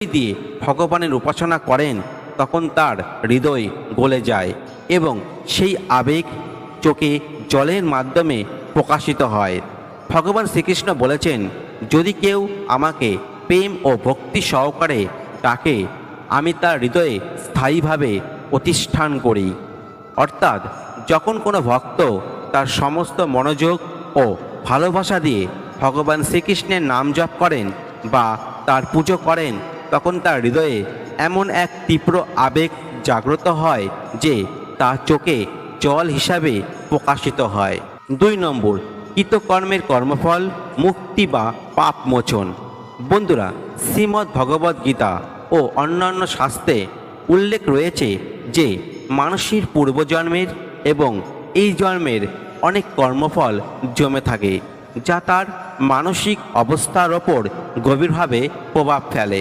দিয়ে ভগবানের উপাসনা করেন তখন তার হৃদয় গলে যায় এবং সেই আবেগ চোখে জলের মাধ্যমে প্রকাশিত হয়। ভগবান শ্রীকৃষ্ণ বলেছেন, যদি কেউ আমাকে প্রেম ও ভক্তি সহকারে ডাকে আমি তার হৃদয়ে স্থায়ীভাবে প্রতিষ্ঠান করি। অর্থাৎ যখন কোনো ভক্ত তার সমস্ত মনোযোগ ও ভালোবাসা দিয়ে ভগবান শ্রীকৃষ্ণের নাম জপ করেন বা তার পুজো করেন তখন তার হৃদয়ে এমন এক তীব্র আবেগ জাগ্রত হয় যে তা চোখে জল হিসাবে প্রকাশিত হয়। 2 নম্বর, কৃতকর্মের কর্মফল মুক্তি বা পাপ মোচন। বন্ধুরা, শ্রীমদ্ ভগবদ্ গীতা ও অন্যান্য শাস্ত্রে উল্লেখ রয়েছে যে মানুষের পূর্বজন্মের এবং এই জন্মের অনেক কর্মফল জমে থাকে যা তার মানসিক অবস্থার ওপর গভীরভাবে প্রভাব ফেলে।